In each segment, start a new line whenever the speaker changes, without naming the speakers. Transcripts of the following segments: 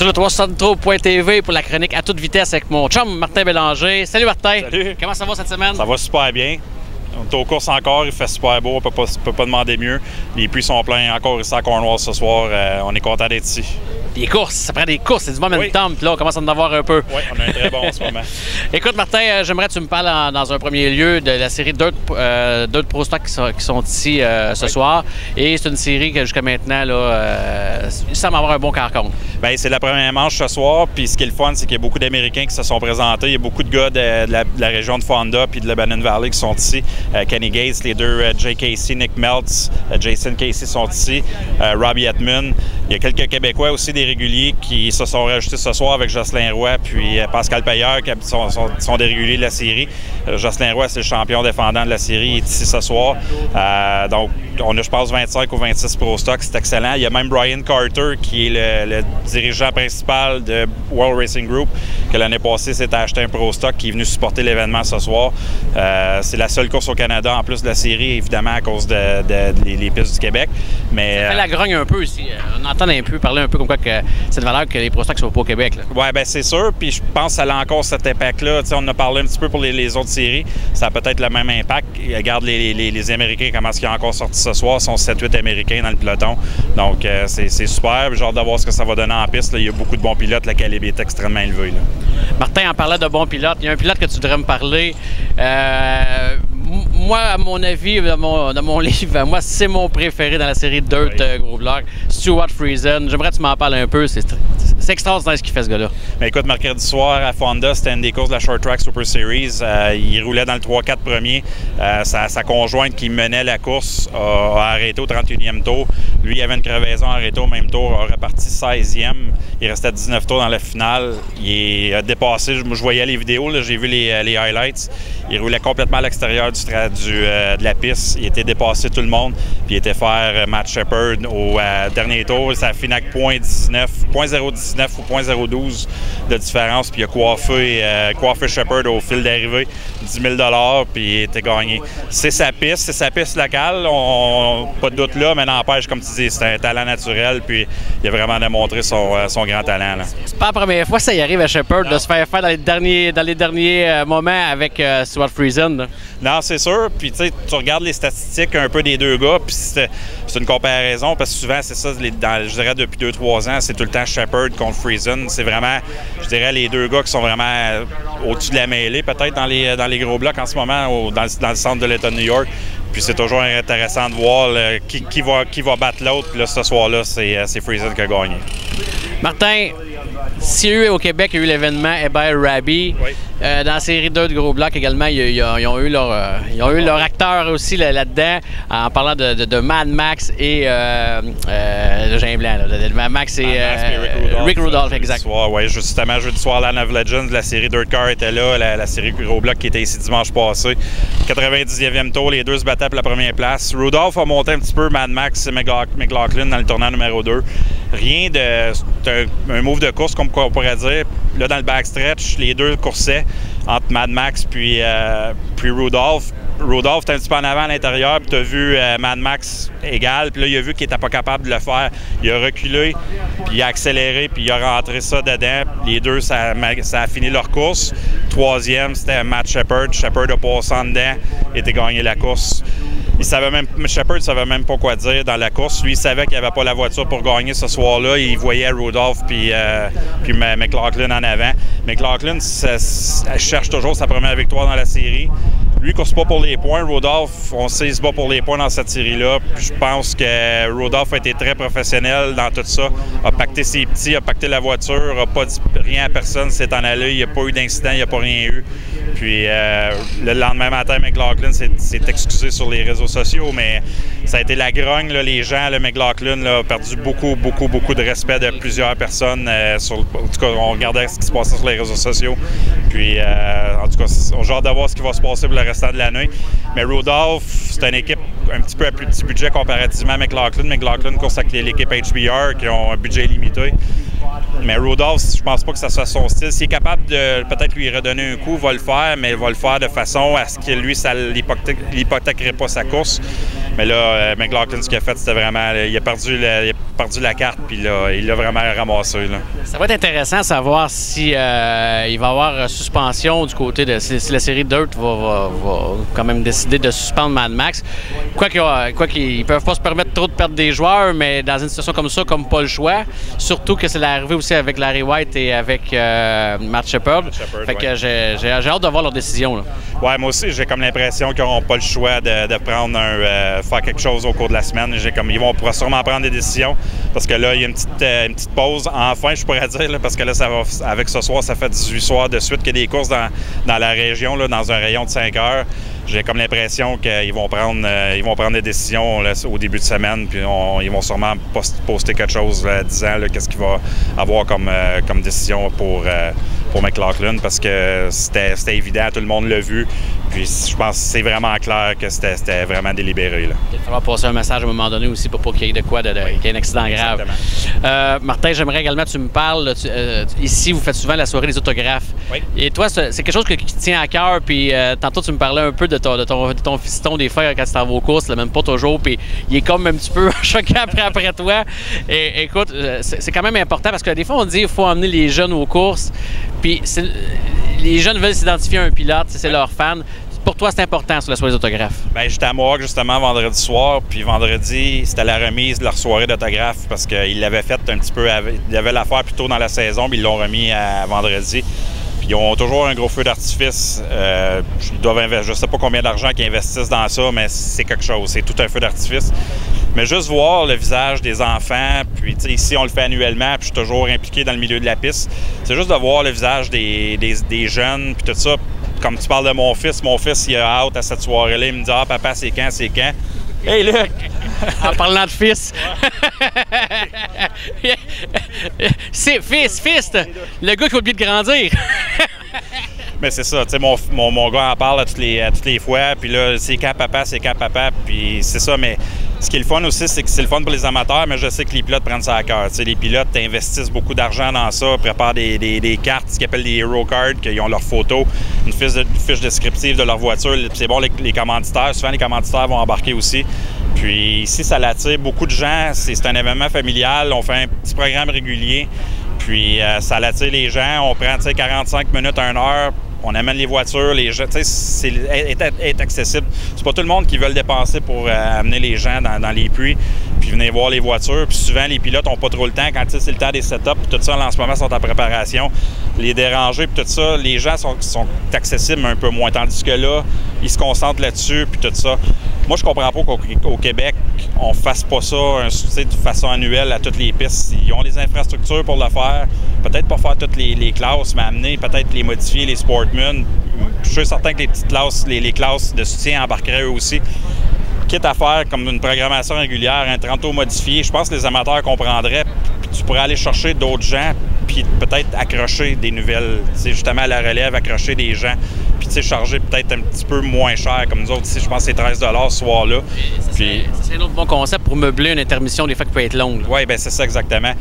Sur le 363.tv pour la chronique à toute vitesse avec mon chum Martin Bélanger. Salut Martin!
Salut!
Comment ça va cette semaine?
Ça va super bien. On est aux courses encore, il fait super beau, on peut pas demander mieux. Les puits sont pleins encore ici à Cornwall ce soir, on est content d'être ici.
Des courses, ça prend des courses, c'est du momentum,
oui.
Puis là on commence à en avoir un peu.
Oui, on a un très bon en ce moment.
Écoute Martin, j'aimerais que tu me parles dans un premier lieu de la série Dirt Pro Stock qui sont ici ce soir. Et c'est une série que jusqu'à maintenant, là, il semble avoir un bon carcon.
Bien, c'est la première manche ce soir, puis ce qui est le fun, c'est qu'il y a beaucoup d'Américains qui se sont présentés. Il y a beaucoup de gars de la région de Fonda puis de Lebanon Valley qui sont ici. Kenny Gates, les deux, Jay Casey, Nick Meltz, Jason Casey sont ici, Robbie Edmund. Il y a quelques Québécois aussi, des réguliers, qui se sont rajoutés ce soir avec Jocelyn Roy puis Pascal Payeur, qui sont des réguliers de la série. Jocelyn Roy, c'est le champion défendant de la série, il est ici ce soir. Donc, on a, je pense, 25 ou 26 Pro Stock, c'est excellent. Il y a même Brian Carter, qui est le dirigeant principal de World Racing Group, que l'année passée s'est acheté un Pro Stock, qui est venu supporter l'événement ce soir. C'est la seule course au Canada, en plus de la série, évidemment, à cause des pistes du Québec. Mais,
ça fait la grogne un peu ici. On entend un peu parler un peu comme quoi que cette valeur que les Pro Stock ne sont pas au Québec.
Oui, bien c'est sûr. Puis je pense que ça a encore cet impact-là. On en a parlé un petit peu pour les autres séries. Ça a peut-être le même impact. Regarde les Américains, comment est-ce qu'ils ont encore sorti ce soir. Ils sont 7-8 Américains dans le peloton. Donc c'est super. J'ai hâte de voir ce que ça va donner en piste. Là. Il y a beaucoup de bons pilotes. La calibre est extrêmement élevée. Là.
Martin, en parlant de bons pilotes, il y a un pilote que tu voudrais me parler. Moi, à mon avis, dans mon livre, moi, c'est mon préféré dans la série Dirt Gros Block, Stuart Friesen. J'aimerais que tu m'en parles un peu. C'est extraordinaire ce qu'il fait, ce gars-là.
Bien, écoute, mercredi soir à Fonda, c'était une des courses de la Short Track Super Series. Il roulait dans le 3-4 premier. Sa conjointe qui menait la course a arrêté au 31e tour. Lui, il avait une crevaison, a arrêté au même tour, a reparti 16e. Il restait 19 tours dans la finale. Il a dépassé, je voyais les vidéos, j'ai vu les highlights. Il roulait complètement à l'extérieur de la piste. Il était dépassé tout le monde. Puis il était faire Matt Shepard au dernier tour. Ça a fini avec 0.19 ou 0.012 de différence. Puis il a coiffé Shepard au fil d'arrivée, 10 000 $, puis il était gagné. C'est sa piste locale. Pas de doute là, mais n'empêche, comme tu dis, c'est un talent naturel. Puis il a vraiment démontré son grand talent. Là.
C'est pas la première fois que ça y arrive à Shepard de se faire dans les derniers moments avec Stuart Friesen. Là.
Non, c'est sûr. Puis tu sais, tu regardes les statistiques un peu des deux gars, puis c'est une comparaison, parce que souvent, c'est ça, je dirais depuis 2-3 ans, c'est tout le temps Shepard contre Friesen. C'est vraiment, je dirais, les deux gars qui sont vraiment au-dessus de la mêlée, peut-être dans les gros blocs en ce moment, dans le centre de l'État de New York. Puis c'est toujours intéressant de voir qui va battre l'autre. Puis là, ce soir-là, c'est Friesen qui a gagné.
Martin, si eux au Québec, il y a eu l'événement Hébert Rabi.
Oui.
Dans la série 2 de Gros Block également, ils ont eu leur acteur aussi là-dedans, en parlant de Mad Max et j'ai un blanc, de Mad Max et Rick Rudolph, exact.
Oui, justement, jeudi soir, Land of Legends, la série Dirt Car était là, la série Gros Block qui était ici dimanche passé. 99e tour, les deux se battaient pour la première place. Rudolph a monté un petit peu Mad Max et McLaughlin dans le tournant numéro 2. Rien de... C'est un move de course, comme on pourrait dire. Là, dans le backstretch, les deux coursaient entre Mad Max puis Rudolph. Rudolph était un petit peu en avant à l'intérieur, puis tu as vu Mad Max égal, puis là, il a vu qu'il n'était pas capable de le faire. Il a reculé, puis il a accéléré, puis il a rentré ça dedans. Les deux, ça a fini leur course. Troisième, c'était Matt Shepard. Shepard a passé en dedans, il était gagné la course. Shepard ne savait même pas quoi dire dans la course. Lui, il savait qu'il n'y avait pas la voiture pour gagner ce soir-là. Il voyait Rudolph puis McLaughlin en avant. McLaughlin cherche toujours sa première victoire dans la série. Lui, il ne course pas pour les points. Rudolph, on sait, il se bat pour les points dans cette série-là. Puis je pense que Rudolph a été très professionnel dans tout ça. A pacté ses petits, a pacté la voiture, n'a pas dit rien à personne, s'est en allé. Il n'y a pas eu d'incident, il n'y a pas rien eu. Puis le lendemain matin, McLaughlin s'est excusé sur les réseaux sociaux, mais ça a été la grogne. Là, les gens, McLaughlin là, a perdu beaucoup de respect de plusieurs personnes. En tout cas, on regardait ce qui se passait sur les réseaux sociaux. Puis, en tout cas, on a hâte de voir ce qui va se passer pour le restant de l'année. Mais Rudolph, c'est une équipe un petit peu à plus petit budget comparativement à McLaughlin. McLaughlin course avec l'équipe HBR qui ont un budget limité. Mais Rudolph, je pense pas que ça soit son style. S'il est capable de peut-être lui redonner un coup, il va le faire, mais il va le faire de façon à ce que lui, ça l'hypothèquerait pas sa course. Mais là, McLaughlin, ce qu'il a fait, c'était vraiment... Il a perdu la carte, puis là, il l'a vraiment ramassé. Là.
Ça va être intéressant de savoir si il va y avoir suspension du côté de... Si la série Dirt va quand même décider de suspendre Mad Max. Quoi qu'ils ne peuvent pas se permettre trop de perdre des joueurs, mais dans une situation comme ça, comme pas le choix. Surtout que c'est l'arrivée aussi avec Larry White et avec Matt Shepard. Fait que j'ai hâte de voir leur décision. Là.
Ouais, moi aussi, j'ai comme l'impression qu'ils n'auront pas le choix de prendre faire quelque chose au cours de la semaine. Ils vont sûrement prendre des décisions parce que là, il y a une petite pause. Enfin, je pourrais dire, là, parce que là, avec ce soir, ça fait 18 soirs de suite qu'il y a des courses dans la région, là, dans un rayon de 5 heures. J'ai comme l'impression qu'ils vont prendre des décisions là, au début de semaine, puis ils vont sûrement poster quelque chose là, disant qu'est-ce qu'il va avoir comme décision pour McLaughlin, parce que c'était évident, tout le monde l'a vu. Puis je pense que c'est vraiment clair que c'était vraiment délibéré. Là.
Il va falloir passer un message à un moment donné aussi pour pas qu'il y ait qu'il y ait un accident grave. Martin, j'aimerais également que tu me parles. Ici, vous faites souvent la soirée des autographes.
Oui.
Et toi, c'est quelque chose qui te tient à cœur. Puis tantôt, tu me parlais un peu de ton fiston des fois quand tu t'en vas aux courses, même pas toujours. Puis il est comme un petit peu choqué après toi. Et écoute, c'est quand même important parce que des fois, on dit qu'il faut emmener les jeunes aux courses. Puis les jeunes veulent s'identifier à un pilote, c'est leur fan. Pour toi, c'est important sur la soirée d'autographes?
Bien, j'étais à Mohawk justement vendredi soir, puis vendredi, c'était la remise de leur soirée d'autographes parce qu'ils l'avaient fait un petit peu, ils avaient l'affaire plus tôt dans la saison, puis ils l'ont remis à vendredi. Puis ils ont toujours un gros feu d'artifice. Je ne sais pas combien d'argent qu'ils investissent dans ça, mais c'est quelque chose, c'est tout un feu d'artifice. Mais juste voir le visage des enfants, puis ici on le fait annuellement, puis je suis toujours impliqué dans le milieu de la piste. C'est juste de voir le visage des jeunes, puis tout ça. Comme tu parles de mon fils, il a hâte à cette soirée-là. Il me dit « Ah, papa, c'est quand? C'est quand? » Hey, Luc!
En parlant de fils. C'est fils! Le gars qui a oublié de grandir.
Mais c'est ça, tu sais, mon gars en parle à toutes les fois, puis là, c'est quand papa, puis c'est ça, mais ce qui est le fun aussi, c'est que c'est le fun pour les amateurs, mais je sais que les pilotes prennent ça à cœur. Tu sais, les pilotes investissent beaucoup d'argent dans ça, préparent des cartes, ce qu'ils appellent des Hero Cards, qui ont leurs photos, une fiche descriptive de leur voiture. C'est bon, les commanditaires, souvent les commanditaires vont embarquer aussi. Puis ici, ça l'attire beaucoup de gens, c'est un événement familial, on fait un petit programme régulier, puis ça l'attire les gens, on prend 45 minutes, 1 heure, on amène les voitures, les gens, tu sais, c'est accessible. C'est pas tout le monde qui veut le dépenser pour amener les gens dans les puits, puis venir voir les voitures. Puis souvent, les pilotes n'ont pas trop le temps. Quand c'est le temps des setups, puis tout ça, en ce moment, sont en préparation. Les déranger, puis tout ça, les gens sont accessibles un peu moins. Tandis que là, ils se concentrent là-dessus, puis tout ça. Moi, je comprends pas qu'au Québec, on fasse pas ça de façon annuelle à toutes les pistes. Ils ont les infrastructures pour le faire. Peut-être pas faire toutes les classes, mais amener, peut-être les modifier, les Sportmen. Je suis certain que les petites classes, les classes de soutien embarqueraient eux aussi. Quitte à faire comme une programmation régulière, un 30 tours modifié, je pense que les amateurs comprendraient. Puis tu pourrais aller chercher d'autres gens, puis peut-être accrocher des nouvelles, justement à la relève, accrocher des gens, puis charger peut-être un petit peu moins cher. Comme nous autres ici, je pense que c'est 13 $ ce soir-là.
C'est un autre bon concept pour meubler une intermission des fois qui peut être longue.
Oui, bien c'est ça exactement.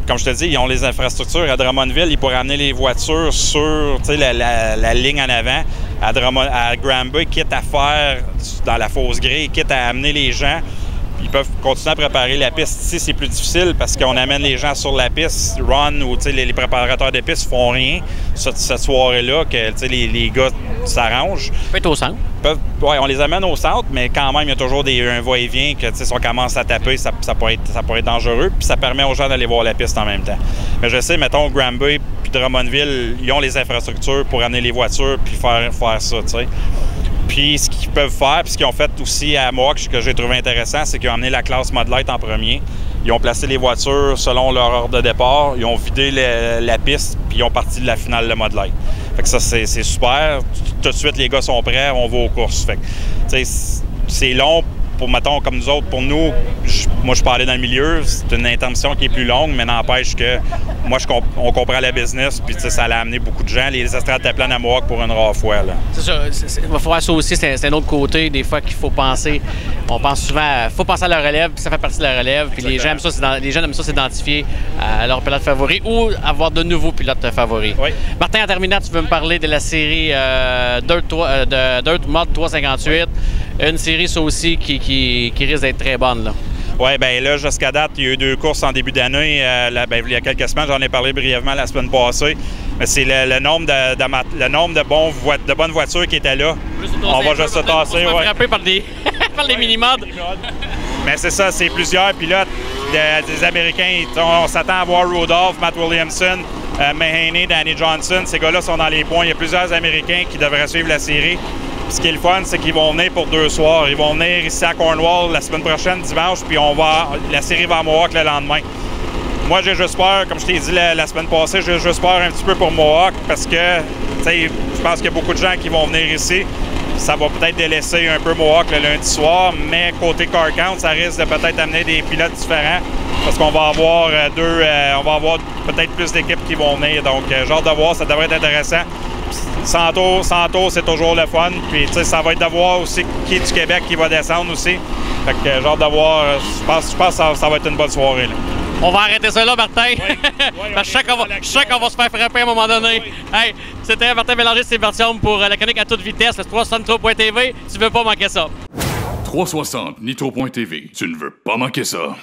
Comme je te dis, ils ont les infrastructures. À Drummondville, ils pourraient amener les voitures sur la ligne en avant. À Granby, quitte à faire dans la fosse grille, quitte à amener les gens, ils peuvent continuer à préparer la piste. Ici, c'est plus difficile parce qu'on amène les gens sur la piste. Ron ou les préparateurs de piste font rien cette soirée-là, que les gars s'arrangent.
Peut être au centre.
Oui, on les amène au centre, mais quand même, il y a toujours un va-et-vient que si on commence à taper, ça peut être dangereux. Puis ça permet aux gens d'aller voir la piste en même temps. Mais je sais, mettons, Granby puis Drummondville, ils ont les infrastructures pour amener les voitures puis faire ça, tu sais. Puis ce qu'ils peuvent faire, puis ce qu'ils ont fait aussi à Mohawk, que j'ai trouvé intéressant, c'est qu'ils ont amené la classe Mud Light en premier. Ils ont placé les voitures selon leur ordre de départ, ils ont vidé la piste, puis ils ont parti de la finale de Mud Light. Fait que ça, c'est super. Tout de suite, les gars sont prêts, on va aux courses. Fait que, tu sais, c'est long pour, mettons, comme nous autres, pour nous, moi, je peux aller dans le milieu, c'est une intermission qui est plus longue, mais n'empêche que moi, on comprend la business, puis ça allait amener beaucoup de gens. Les estrades étaient pleines à Mohawk pour une rare fois.
C'est ça. Il va falloir ça aussi, c'est un autre côté, des fois, qu'il faut penser. On pense souvent, il faut penser à la relève, puis ça fait partie de la relève, puis les gens aiment ça s'identifier à leur pilote favori ou avoir de nouveaux pilotes favoris.
Oui.
Martin, en terminant, tu veux me parler de la série Dirt Mod 358. une série, ça aussi, qui risque d'être très bonne, là.
Oui, bien là, jusqu'à date, il y a eu 2 courses en début d'année. Il y a quelques semaines, j'en ai parlé brièvement la semaine passée. Mais c'est le nombre de bonnes voitures qui étaient là. On va juste se tasser.
On va se frapper par des mini-mods.
Mais c'est ça, c'est plusieurs pilotes des Américains. On s'attend à voir Rudolph, Matt Williamson, Mahaney, Danny Johnson. Ces gars-là sont dans les points. Il y a plusieurs Américains qui devraient suivre la série. Ce qui est le fun, c'est qu'ils vont venir pour 2 soirs. Ils vont venir ici à Cornwall la semaine prochaine, dimanche, puis la série va à Mohawk le lendemain. Moi, j'ai juste peur, comme je t'ai dit la semaine passée, j'ai juste peur un petit peu pour Mohawk parce que, je pense qu'il y a beaucoup de gens qui vont venir ici. Ça va peut-être délaisser un peu Mohawk le lundi soir, mais côté car count, ça risque de peut-être amener des pilotes différents parce qu'on va avoir peut-être plus d'équipes qui vont venir. Donc, genre de voir, ça devrait être intéressant. Santo, c'est toujours le fun. Puis, ça va être de voir aussi qui est du Québec qui va descendre aussi. Fait que, genre de voir, je pense que ça va être une bonne soirée, là.
On va arrêter ça là, Martin.
Oui,
je sais qu'on va se faire frapper à un moment donné. Oui. Hey, c'était Martin Bélanger, c'est Vertium pour la chronique à toute vitesse, le 360 Nitro.tv. Tu veux pas manquer ça.
360 Nitro.tv. Tu ne veux pas manquer ça.